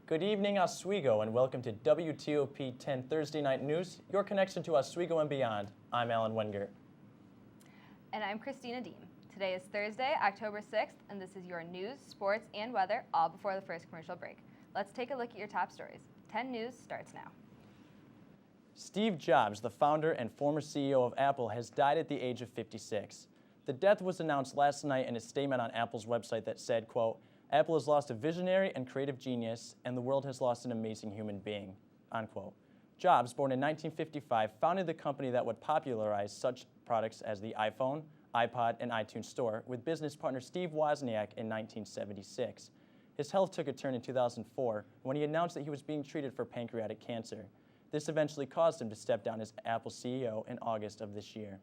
Good evening, Oswego, and welcome to WTOP 10 Thursday Night News, your connection to Oswego and beyond. I'm Alan Wenger. And I'm Christina Deem. Today is Thursday, October 6th, and this is your news, sports, and weather, all before the first commercial break. Let's take a look at your top stories. 10 News starts now. Steve Jobs, the founder and former CEO of Apple, has died at the age of 56. The death was announced last night in a statement on Apple's website that said, quote, "Apple has lost a visionary and creative genius, and the world has lost an amazing human being," unquote. Jobs, born in 1955, founded the company that would popularize such products as the iPhone, iPod, and iTunes Store with business partner Steve Wozniak in 1976. His health took a turn in 2004 when he announced that he was being treated for pancreatic cancer. This eventually caused him to step down as Apple CEO in August of this year.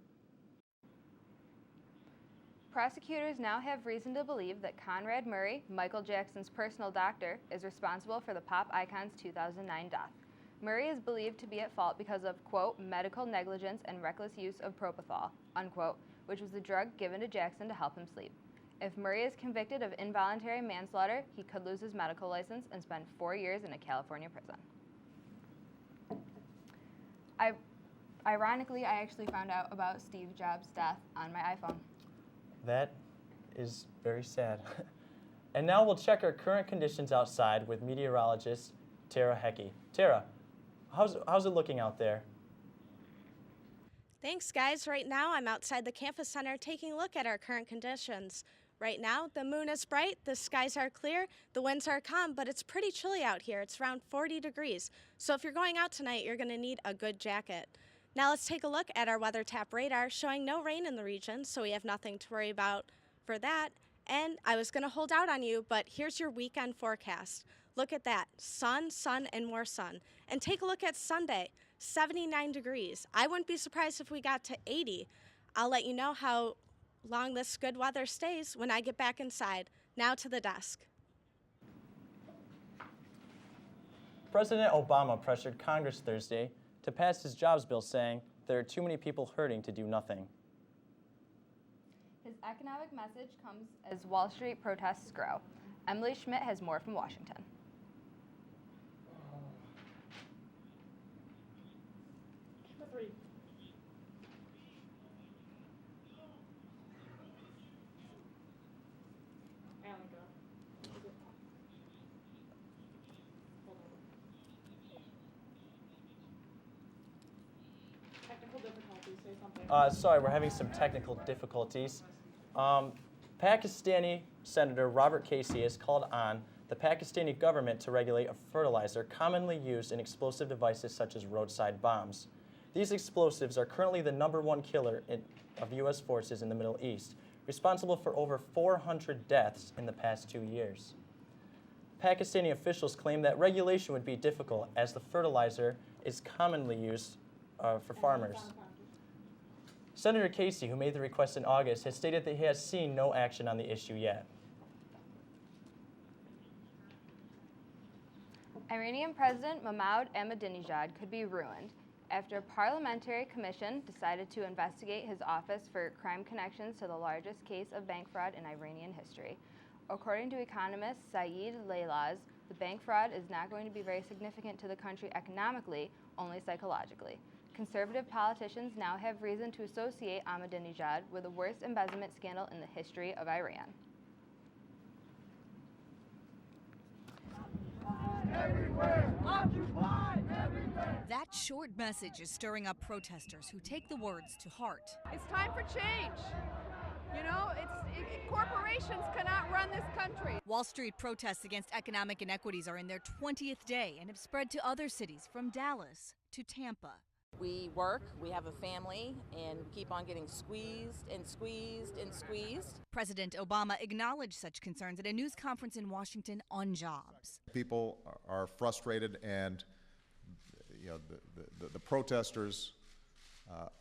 Prosecutors now have reason to believe that Conrad Murray, Michael Jackson's personal doctor, is responsible for the pop icon's 2009 death. Murray is believed to be at fault because of, quote, medical negligence and reckless use of propofol, unquote, which was the drug given to Jackson to help him sleep. If Murray is convicted of involuntary manslaughter, he could lose his medical license and spend 4 years in a California prison. Ironically, I actually found out about Steve Jobs' death on my iPhone. That is very sad. And now we'll check our current conditions outside with meteorologist Tara Hecky. Tara, how's it looking out there? Thanks, guys. Right now, I'm outside the campus center taking a look at our current conditions. Right now, the moon is bright, the skies are clear, the winds are calm, but it's pretty chilly out here. It's around 40 degrees. So if you're going out tonight, you're going to need a good jacket. Now let's take a look at our weather tap radar showing no rain in the region, so we have nothing to worry about for that. And I was going to hold out on you, but here's your weekend forecast. Look at that. Sun, sun, and more sun. And take a look at Sunday, 79 degrees. I wouldn't be surprised if we got to 80. I'll let you know how long this good weather stays when I get back inside. Now to the desk. President Obama pressured Congress Thursday to pass his jobs bill, saying there are too many people hurting to do nothing. His economic message comes as Wall Street protests grow. Emily Schmidt has more from Washington. Sorry, we're having some technical difficulties. Pakistani Senator Robert Casey has called on the Pakistani government to regulate a fertilizer commonly used in explosive devices such as roadside bombs. These explosives are currently the #1 killer of U.S. forces in the Middle East, responsible for over 400 deaths in the past 2 years. Pakistani officials claim that regulation would be difficult as the fertilizer is commonly used for farmers. Senator Casey, who made the request in August, has stated that he has seen no action on the issue yet. Iranian President Mahmoud Ahmadinejad could be ruined after a parliamentary commission decided to investigate his office for crime connections to the largest case of bank fraud in Iranian history. According to economist Saeed Leilaz, the bank fraud is not going to be very significant to the country economically, only psychologically. Conservative politicians now have reason to associate Ahmadinejad with the worst embezzlement scandal in the history of Iran. Everywhere! Occupy everywhere! That short message is stirring up protesters who take the words to heart. It's time for change. You know, corporations cannot run this country. Wall Street protests against economic inequities are in their 20th day and have spread to other cities from Dallas to Tampa. We work, we have a family, and we keep on getting squeezed and squeezed and squeezed. President Obama acknowledged such concerns at a news conference in Washington on jobs. People are frustrated, and the protesters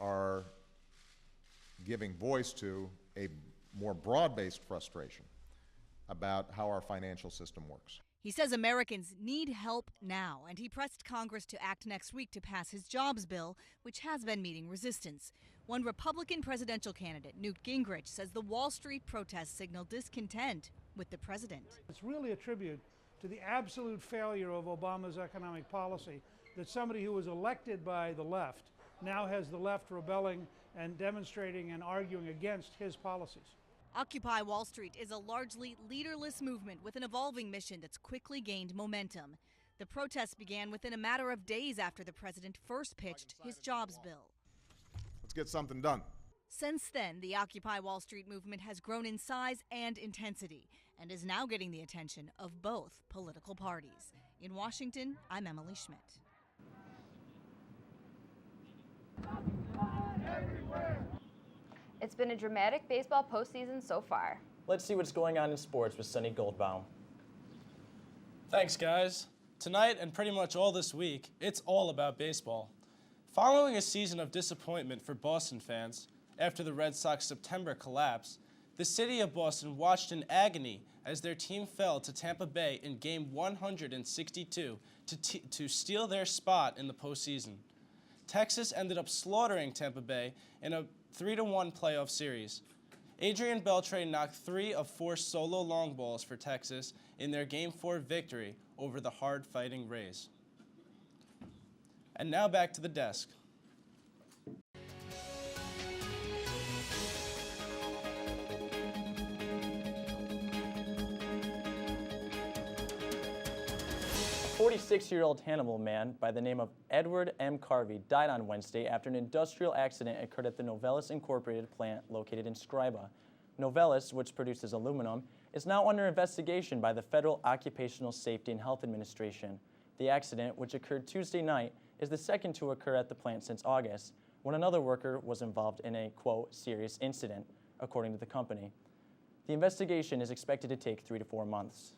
are giving voice to a more broad-based frustration about how our financial system works. He says Americans need help now, and he pressed Congress to act next week to pass his jobs bill, which has been meeting resistance. One Republican presidential candidate, Newt Gingrich, says the Wall Street protests signal discontent with the president. It's really a tribute to the absolute failure of Obama's economic policy that somebody who was elected by the left now has the left rebelling and demonstrating and arguing against his policies. Occupy Wall Street is a largely leaderless movement with an evolving mission that's quickly gained momentum. The protests began within a matter of days after the president first pitched his jobs bill. Let's get something done. Since then, the Occupy Wall Street movement has grown in size and intensity and is now getting the attention of both political parties. In Washington, I'm Emily Schmidt. It's been a dramatic baseball postseason so far. Let's see what's going on in sports with Sonny Goldbaum. Thanks, guys. Tonight and pretty much all this week, it's all about baseball. Following a season of disappointment for Boston fans after the Red Sox September collapse, the city of Boston watched in agony as their team fell to Tampa Bay in Game 162 to steal their spot in the postseason. Texas ended up slaughtering Tampa Bay in a 3-1 playoff series. Adrian Beltre knocked 3 of 4 solo long balls for Texas in their Game 4 victory over the hard-fighting Rays. And now back to the desk. A 46-year-old Hannibal man by the name of Edward M. Carvey died on Wednesday after an industrial accident occurred at the Novelis Incorporated plant located in Scriba. Novelis, which produces aluminum, is now under investigation by the Federal Occupational Safety and Health Administration. The accident, which occurred Tuesday night, is the second to occur at the plant since August, when another worker was involved in a, quote, serious incident, according to the company. The investigation is expected to take 3 to 4 months.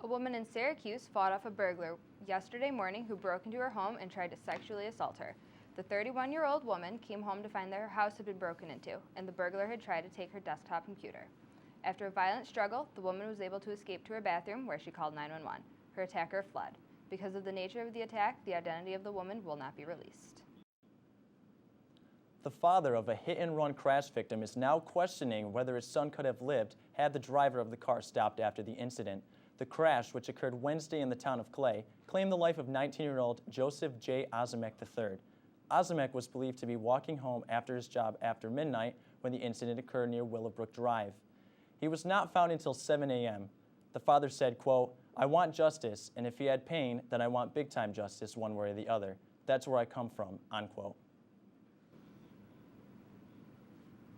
A woman in Syracuse fought off a burglar yesterday morning who broke into her home and tried to sexually assault her. The 31-year-old woman came home to find that her house had been broken into, and the burglar had tried to take her desktop computer. After a violent struggle, the woman was able to escape to her bathroom, where she called 911. Her attacker fled. Because of the nature of the attack, the identity of the woman will not be released. The father of a hit-and-run crash victim is now questioning whether his son could have lived had the driver of the car stopped after the incident. The crash, which occurred Wednesday in the town of Clay, claimed the life of 19-year-old Joseph J. Ozimek III. Ozimek was believed to be walking home after his job after midnight when the incident occurred near Willowbrook Drive. He was not found until 7 a.m. The father said, quote, "I want justice, and if he had pain, then I want big-time justice one way or the other. That's where I come from," unquote.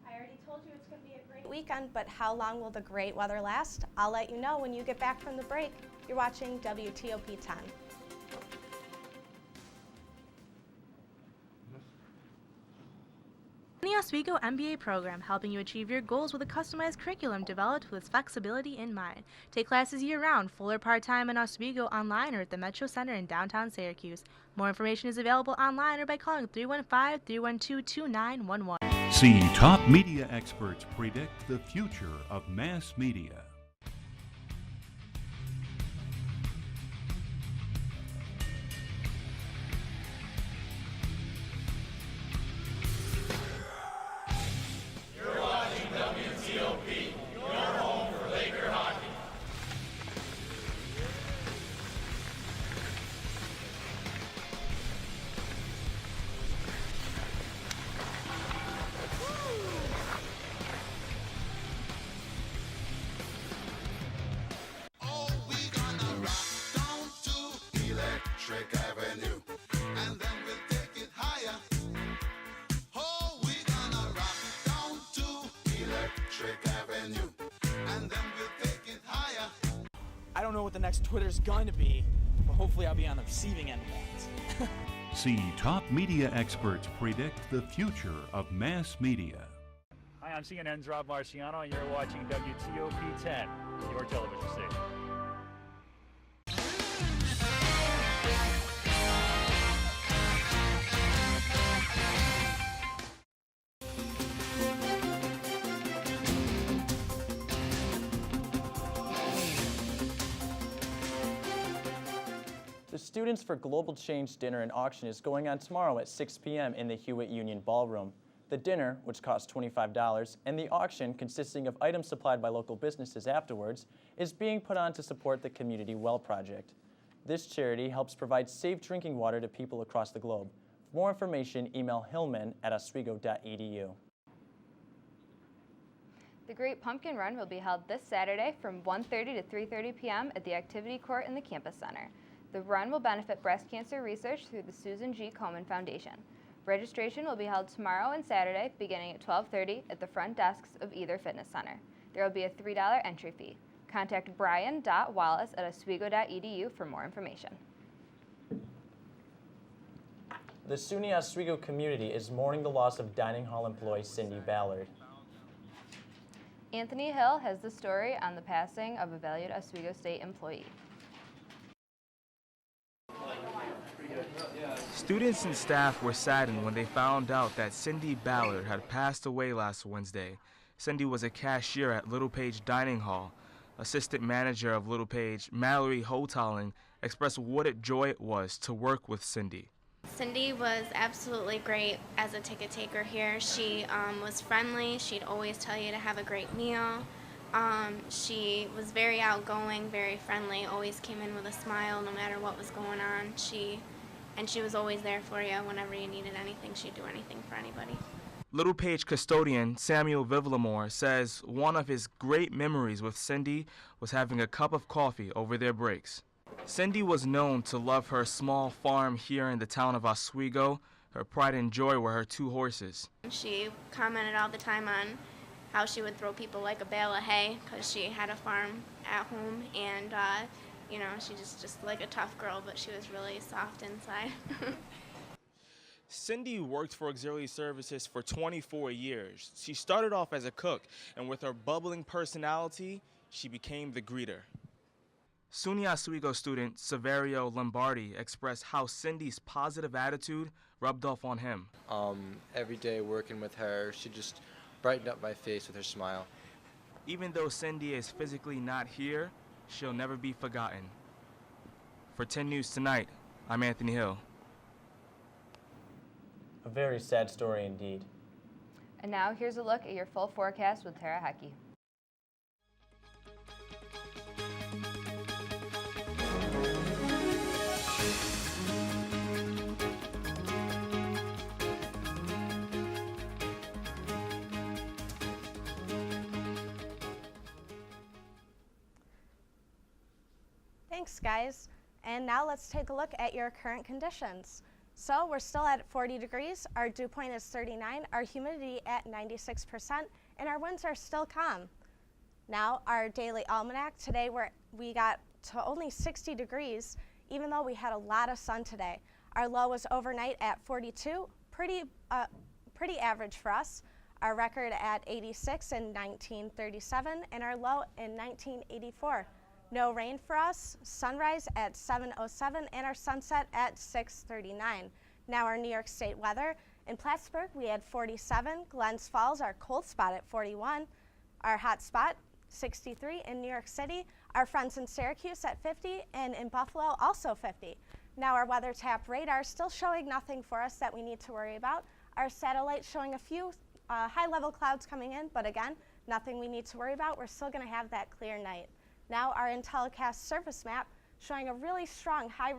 I already told you it's going to be a great weekend, but how long will the great weather last? I'll let you know when you get back from the break. You're watching WTOP 10. SUNY Oswego MBA program, helping you achieve your goals with a customized curriculum developed with flexibility in mind. Take classes year-round, full or part-time in Oswego, online or at the Metro Center in downtown Syracuse. More information is available online or by calling 315-312-2911. See top media experts predict the future of mass media. You're watching WTOP, your home for Laker hockey. Oh, we gonna rock down to Electric Avenue, and then we'll take it higher. Oh, we gonna rock down to Electric Avenue, and then we'll take it higher. I don't know what the next Twitter's going to be, but hopefully I'll be on the receiving end of that. See top media experts predict the future of mass media. Hi, I'm CNN's Rob Marciano, and you're watching WTOP 10, your television station. The Students for Global Change dinner and auction is going on tomorrow at 6 p.m. in the Hewitt Union Ballroom. The dinner, which costs $25, and the auction, consisting of items supplied by local businesses afterwards, is being put on to support the Community Well Project. This charity helps provide safe drinking water to people across the globe. For more information, email hillman@oswego.edu. The Great Pumpkin Run will be held this Saturday from 1:30 to 3:30 p.m. at the Activity Court in the Campus Center. The run will benefit breast cancer research through the Susan G. Komen Foundation. Registration will be held tomorrow and Saturday, beginning at 12:30 at the front desks of either fitness center. There will be a $3 entry fee. Contact brian.wallace@oswego.edu for more information. The SUNY Oswego community is mourning the loss of dining hall employee Cindy Ballard. Anthony Hill has the story on the passing of a valued Oswego State employee. Students and staff were saddened when they found out that Cindy Ballard had passed away last Wednesday. Cindy was a cashier at Little Page Dining Hall. Assistant manager of Little Page, Mallory Hotaling, expressed what a joy it was to work with Cindy. Cindy was absolutely great as a ticket taker here. She was friendly. She'd always tell you to have a great meal. She was very outgoing, very friendly, always came in with a smile no matter what was going on. She was always there for you whenever you needed anything. She'd do anything for anybody. Little Page custodian Samuel Vivlamore says one of his great memories with Cindy was having a cup of coffee over their breaks. Cindy was known to love her small farm here in the town of Oswego. Her pride and joy were her 2 horses. She commented all the time on how she would throw people like a bale of hay because she had a farm at home, and you know, she just like a tough girl, but she was really soft inside. Cindy worked for Auxiliary Services for 24 years. She started off as a cook, and with her bubbling personality, she became the greeter. SUNY Oswego student Severio Lombardi expressed how Cindy's positive attitude rubbed off on him. Every day working with her, she just brightened up my face with her smile. Even though Cindy is physically not here, she'll never be forgotten. For 10 News Tonight, I'm Anthony Hill. A very sad story indeed. And now here's a look at your full forecast with Tara Hecky. Thanks, guys. And now let's take a look at your current conditions. So we're still at 40 degrees, our dew point is 39, our humidity at 96%, and our winds are still calm. Now our daily almanac, today we got to only 60 degrees, even though we had a lot of sun today. Our low was overnight at 42, pretty average for us. Our record at 86 in 1937, and our low in 1984. No rain for us, sunrise at 7:07 and our sunset at 6:39. Now our New York State weather. In Plattsburgh, we had 47. Glens Falls, our cold spot at 41. Our hot spot, 63 in New York City. Our friends in Syracuse at 50, and in Buffalo, also 50. Now our weather tap radar still showing nothing for us that we need to worry about. Our satellite showing a few high-level clouds coming in, but again, nothing we need to worry about. We're still going to have that clear night. Now our IntelliCast surface map showing a really strong high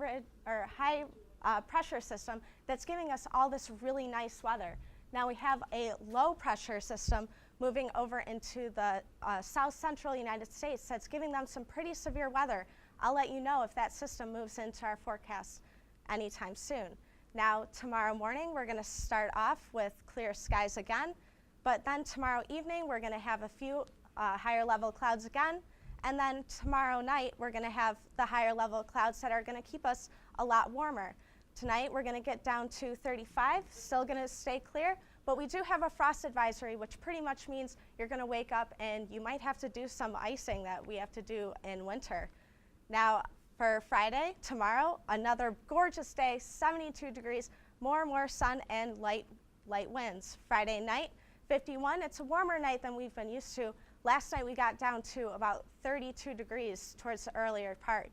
pressure system that's giving us all this really nice weather. Now we have a low pressure system moving over into the south central United States that's giving them some pretty severe weather. I'll let you know if that system moves into our forecast anytime soon. Now tomorrow morning we're going to start off with clear skies again, but then tomorrow evening we're going to have a few higher level clouds again. And then tomorrow night, we're going to have the higher level clouds that are going to keep us a lot warmer. Tonight, we're going to get down to 35, still going to stay clear, but we do have a frost advisory, which pretty much means you're going to wake up and you might have to do some icing that we have to do in winter. Now, for Friday, tomorrow, another gorgeous day, 72 degrees, more and more sun and light winds. Friday night, 51. It's a warmer night than we've been used to. Last night we got down to about 32 degrees towards the earlier part,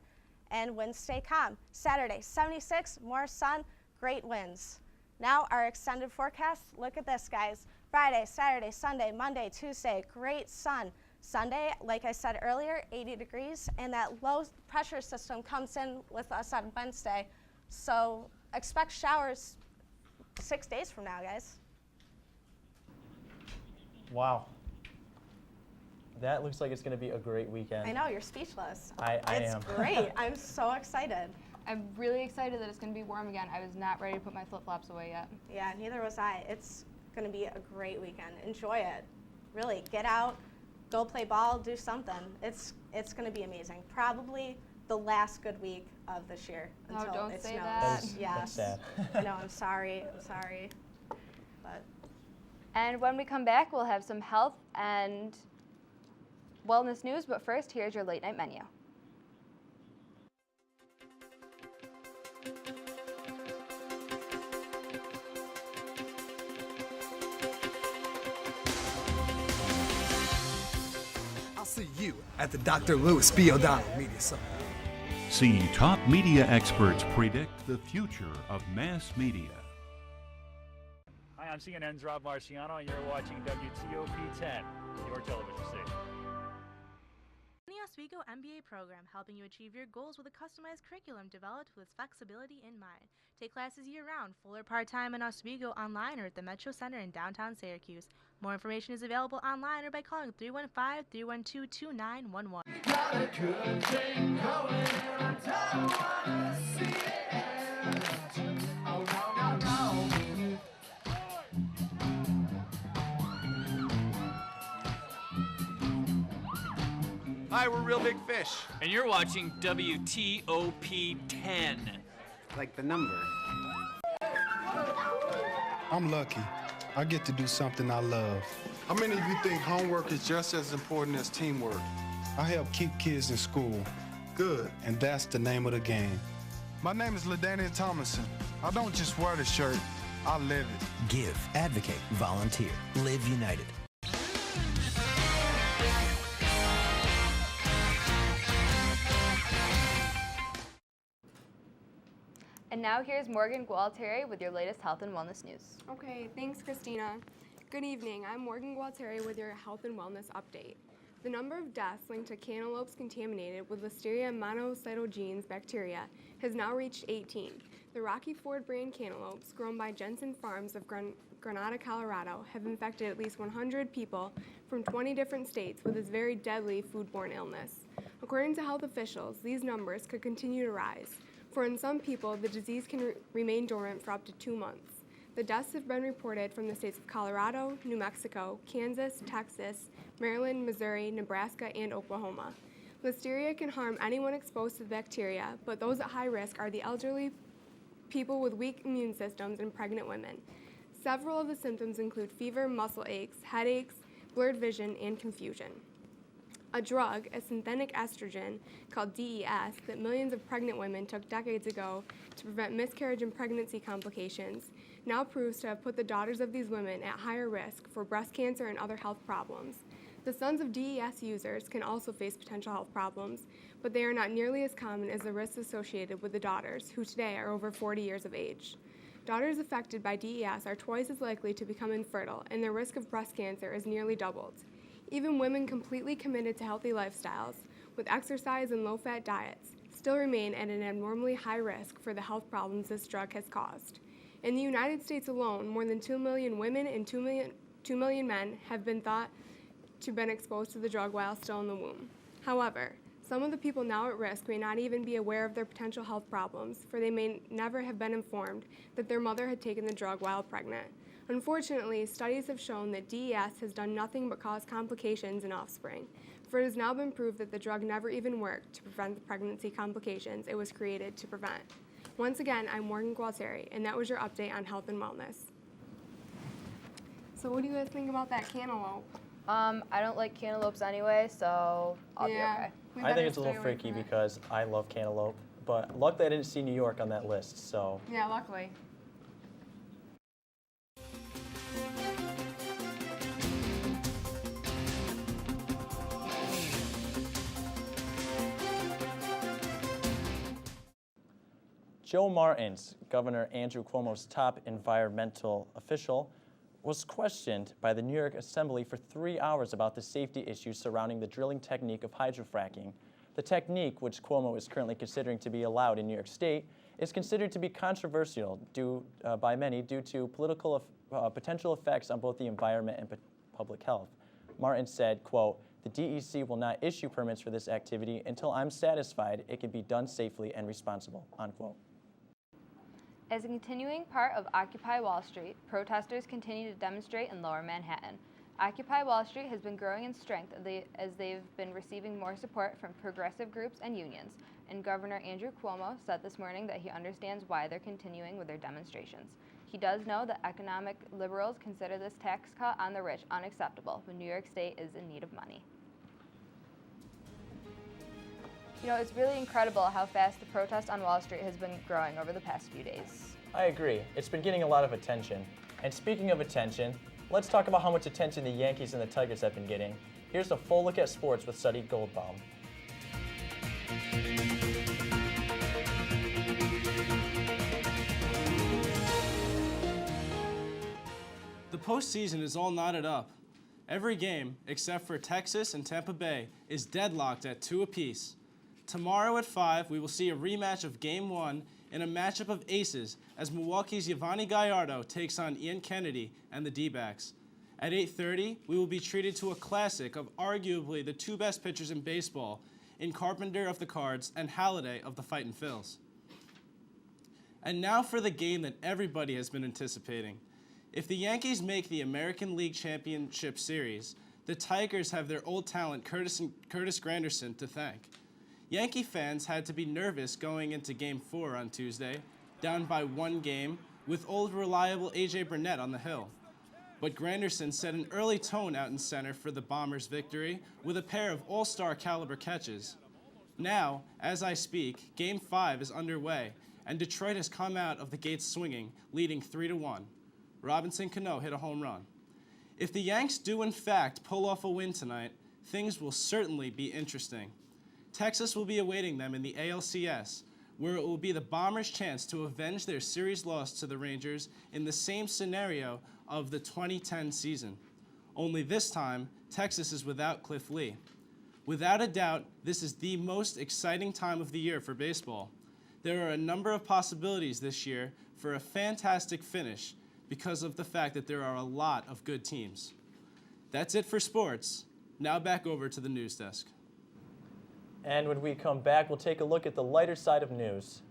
and winds stay calm. Saturday, 76, more sun, great winds. Now our extended forecast, look at this, guys. Friday, Saturday, Sunday, Monday, Tuesday, great sun. Sunday, like I said earlier, 80 degrees, and that low pressure system comes in with us on Wednesday. So expect showers 6 days from now, guys. Wow. That looks like it's going to be a great weekend. I know, you're speechless. I am. It's great. I'm so excited. I'm really excited that it's going to be warm again. I was not ready to put my flip-flops away yet. Yeah, neither was I. It's going to be a great weekend. Enjoy it. Really, get out, go play ball, do something. It's going to be amazing. Probably the last good week of this year No, until don't it say snows. that. Yes. That's No, I'm sorry. I'm sorry. But And when we come back, we'll have some health and wellness news. But first, here's your late night menu. I'll see you at the Dr. Lewis B. O'Donnell Media Summit. See top media experts predict the future of mass media. Hi, I'm CNN's Rob Marciano, and you're watching WTOP 10, your television station. SUNY Oswego MBA program helping you achieve your goals with a customized curriculum developed with flexibility in mind. Take classes year-round, full or part-time in Oswego, online or at the Metro Center in downtown Syracuse. More information is available online or by calling 315-312-2911. Got a good thing going, and I wanna see it. Oh, no, no, no. Hi, we're Real Big Fish. And you're watching WTOP 10. Like the number. I'm lucky. I get to do something I love. How many of you think homework is just as important as teamwork? I help keep kids in school. Good. And that's the name of the game. My name is LaDainian Thomason. I don't just wear the shirt, I live it. Give, advocate, volunteer. Live United. And now here's Morgan Gualtieri with your latest health and wellness news. Okay, thanks, Christina. Good evening. I'm Morgan Gualtieri with your health and wellness update. The number of deaths linked to cantaloupes contaminated with Listeria monocytogenes bacteria has now reached 18. The Rocky Ford brand cantaloupes, grown by Jensen Farms of Granada, Colorado, have infected at least 100 people from 20 different states with this very deadly foodborne illness. According to health officials, these numbers could continue to rise, for in some people, the disease can remain dormant for up to 2 months. The deaths have been reported from the states of Colorado, New Mexico, Kansas, Texas, Maryland, Missouri, Nebraska, and Oklahoma. Listeria can harm anyone exposed to the bacteria, but those at high risk are the elderly, people with weak immune systems, and pregnant women. Several of the symptoms include fever, muscle aches, headaches, blurred vision, and confusion. A drug, a synthetic estrogen called DES, that millions of pregnant women took decades ago to prevent miscarriage and pregnancy complications, now proves to have put the daughters of these women at higher risk for breast cancer and other health problems. The sons of DES users can also face potential health problems, but they are not nearly as common as the risks associated with the daughters, who today are over 40 years of age. Daughters affected by DES are twice as likely to become infertile, and their risk of breast cancer is nearly doubled. Even women completely committed to healthy lifestyles, with exercise and low-fat diets, still remain at an abnormally high risk for the health problems this drug has caused. In the United States alone, more than 2 million women and 2 million men have been thought to have been exposed to the drug while still in the womb. However, some of the people now at risk may not even be aware of their potential health problems, for they may never have been informed that their mother had taken the drug while pregnant. Unfortunately, studies have shown that DES has done nothing but cause complications in offspring, for it has now been proved that the drug never even worked to prevent the pregnancy complications it was created to prevent. Once again, I'm Morgan Gualtieri, and that was your update on health and wellness. So what do you guys think about that cantaloupe? I don't like cantaloupes anyway, so I'll be okay. I think it's a little freaky because I love cantaloupe, but luckily I didn't see New York on that list, so. Yeah, luckily. Joe Martins, Governor Andrew Cuomo's top environmental official, was questioned by the New York Assembly for 3 hours about the safety issues surrounding the drilling technique of hydrofracking. The technique, which Cuomo is currently considering to be allowed in New York State, is considered to be controversial by many due to potential effects on both the environment and public health. Martin said, quote, "The DEC will not issue permits for this activity until I'm satisfied it can be done safely and responsible," unquote. As a continuing part of Occupy Wall Street, protesters continue to demonstrate in Lower Manhattan. Occupy Wall Street has been growing in strength as they've been receiving more support from progressive groups and unions, and Governor Andrew Cuomo said this morning that he understands why they're continuing with their demonstrations. He does know that economic liberals consider this tax cut on the rich unacceptable, but New York State is in need of money. You know, it's really incredible how fast the protest on Wall Street has been growing over the past few days. I agree. It's been getting a lot of attention. And speaking of attention, let's talk about how much attention the Yankees and the Tigers have been getting. Here's a full look at sports with Suddy Goldbaum. The postseason is all knotted up. Every game, except for Texas and Tampa Bay, is deadlocked at 2 apiece. Tomorrow at 5, we will see a rematch of Game 1 in a matchup of aces as Milwaukee's Yovani Gallardo takes on Ian Kennedy and the D-backs. At 8:30, we will be treated to a classic of arguably the 2 best pitchers in baseball in Carpenter of the Cards and Halladay of the Fightin' Phils. And now for the game that everybody has been anticipating. If the Yankees make the American League Championship Series, the Tigers have their old talent Curtis Granderson to thank. Yankee fans had to be nervous going into Game 4 on Tuesday, down by 1 game, with old reliable A.J. Burnett on the hill. But Granderson set an early tone out in center for the Bombers' victory with a pair of all-star caliber catches. Now, as I speak, Game 5 is underway, and Detroit has come out of the gates swinging, leading 3-1. Robinson Cano hit a home run. If the Yanks do in fact pull off a win tonight, things will certainly be interesting. Texas will be awaiting them in the ALCS, where it will be the Bombers' chance to avenge their series loss to the Rangers in the same scenario of the 2010 season. Only this time, Texas is without Cliff Lee. Without a doubt, this is the most exciting time of the year for baseball. There are a number of possibilities this year for a fantastic finish because of the fact that there are a lot of good teams. That's it for sports. Now back over to the news desk. And when we come back, we'll take a look at the lighter side of news.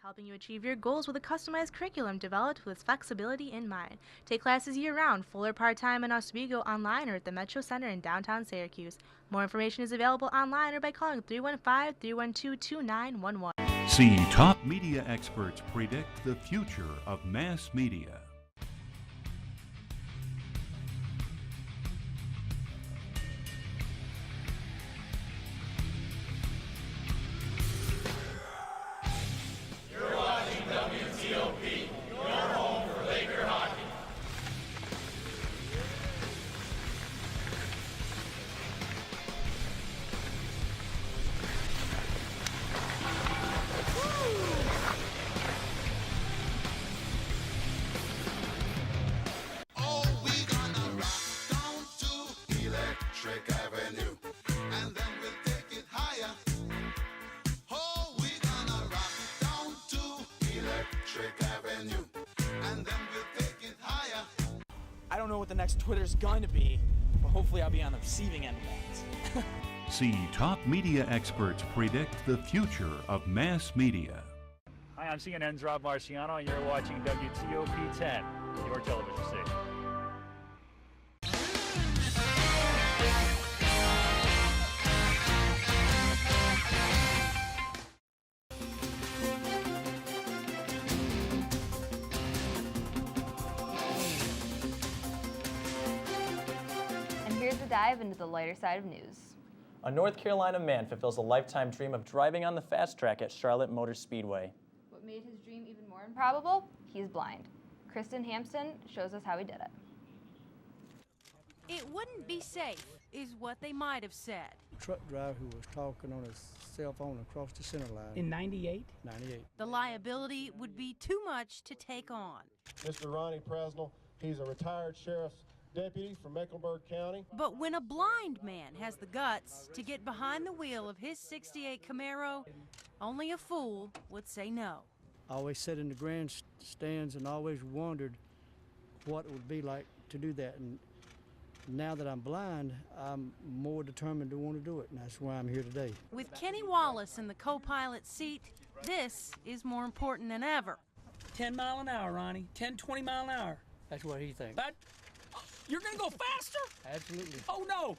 Helping you achieve your goals with a customized curriculum developed with flexibility in mind. Take classes year-round, full or part-time in Oswego, online or at the Metro Center in downtown Syracuse. More information is available online or by calling 315-312-2911. See top media experts predict the future of mass media. You're watching WTOP, your home for Laker hockey. Oh, we gonna rock down to Electric Avenue, and then we'll take it higher. Oh, we gonna rock down to Electric Avenue, and then we'll take it higher. I don't know what the next Twitter's going to be, but hopefully I'll be on the receiving end of that. See top media experts predict the future of mass media. Hi, I'm CNN's Rob Marciano, and you're watching WTOP 10, your television station. And here's a dive into the lighter side of news. A North Carolina man fulfills a lifetime dream of driving on the fast track at Charlotte Motor Speedway. What made his dream even more improbable, he's blind. Kristen Hampson shows us how he did it. It wouldn't be safe, is what they might have said. Truck driver who was talking on his cell phone across the center line. In 98? 98. The liability would be too much to take on. Mr. Ronnie Presnell, he's a retired sheriff's deputy from Mecklenburg County. But when a blind man has the guts to get behind the wheel of his 68 Camaro, only a fool would say no. I always sat in the grandstands and always wondered what it would be like to do that. And now that I'm blind, I'm more determined to want to do it, and that's why I'm here today. With Kenny Wallace in the co-pilot seat, this is more important than ever. 10 mile an hour, Ronnie. 10, 20 mile an hour. That's what he thinks. That, you're gonna go faster? Absolutely. Oh no!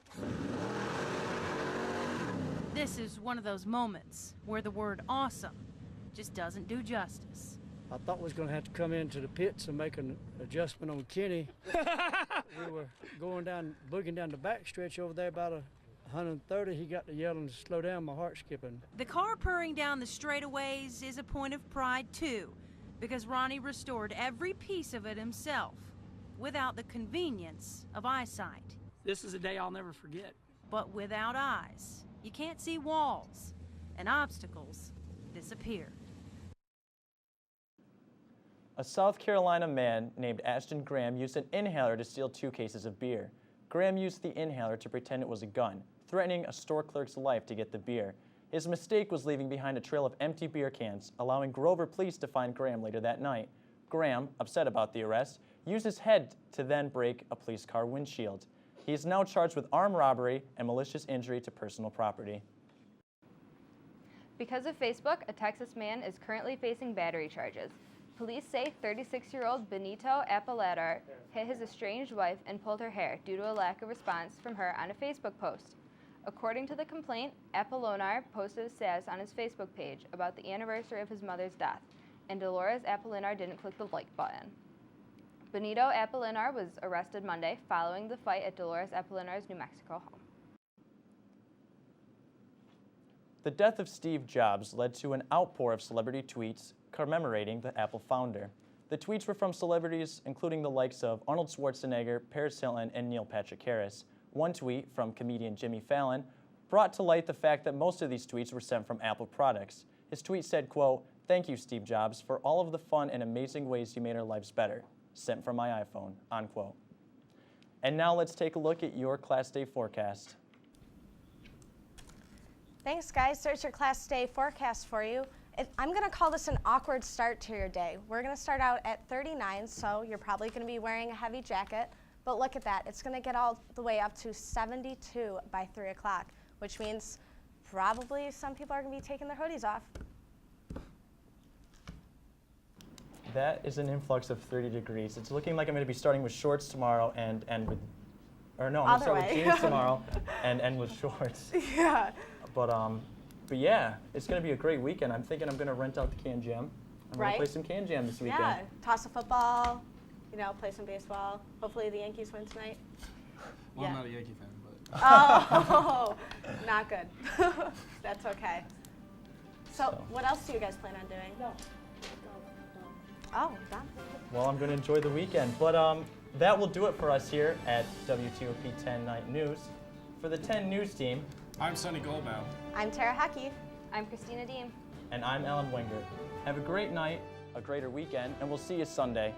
This is one of those moments where the word awesome just doesn't do justice. I thought we was going to have to come into the pits and make an adjustment on Kenny. We were booging down the back stretch over there about 130. He got to yelling to slow down, my heart skipping. The car purring down the straightaways is a point of pride too, because Ronnie restored every piece of it himself without the convenience of eyesight. This is a day I'll never forget. But without eyes, you can't see walls, and obstacles disappear. A South Carolina man named Ashton Graham used an inhaler to steal 2 cases of beer. Graham used the inhaler to pretend it was a gun, threatening a store clerk's life to get the beer. His mistake was leaving behind a trail of empty beer cans, allowing Grover police to find Graham later that night. Graham, upset about the arrest, used his head to then break a police car windshield. He is now charged with armed robbery and malicious injury to personal property. Because of Facebook, a Texas man is currently facing battery charges. Police say 36-year-old Benito Apoladar hit his estranged wife and pulled her hair due to a lack of response from her on a Facebook post. According to the complaint, Apollinaar posted a status on his Facebook page about the anniversary of his mother's death, and Dolores Apollinaar didn't click the like button. Benito Apollinaar was arrested Monday following the fight at Dolores Apollinaar's New Mexico home. The death of Steve Jobs led to an outpour of celebrity tweets commemorating the Apple founder. The tweets were from celebrities including the likes of Arnold Schwarzenegger, Paris Hilton, and Neil Patrick Harris. One tweet from comedian Jimmy Fallon brought to light the fact that most of these tweets were sent from Apple products. His tweet said, quote, "Thank you, Steve Jobs, for all of the fun and amazing ways you made our lives better. Sent from my iPhone," unquote. And now let's take a look at your Class Day forecast. Thanks, guys. There's your Class Day forecast for you. I'm going to call this an awkward start to your day. We're going to start out at 39, so you're probably going to be wearing a heavy jacket. But look at that. It's going to get all the way up to 72 by 3 o'clock, which means probably some people are going to be taking their hoodies off. That is an influx of 30 degrees. It's looking like I'm going to be starting with shorts tomorrow and end with, or no, I'm going to start with jeans tomorrow and end with shorts. Yeah. But yeah, it's going to be a great weekend. I'm thinking I'm going to rent out the Can Jam. I'm going to play some Can Jam this weekend. Yeah, toss a football, play some baseball. Hopefully the Yankees win tonight. Well, I'm not a Yankee fan, but. Oh, not good. That's okay. So, what else do you guys plan on doing? No. Oh, done. Well, I'm going to enjoy the weekend. But that will do it for us here at WTOP 10 Night News. For the 10 News team, I'm Sonny Goldbaum. I'm Tara Hackey. I'm Christina Deem. And I'm Alan Wenger. Have a great night, a greater weekend, and we'll see you Sunday.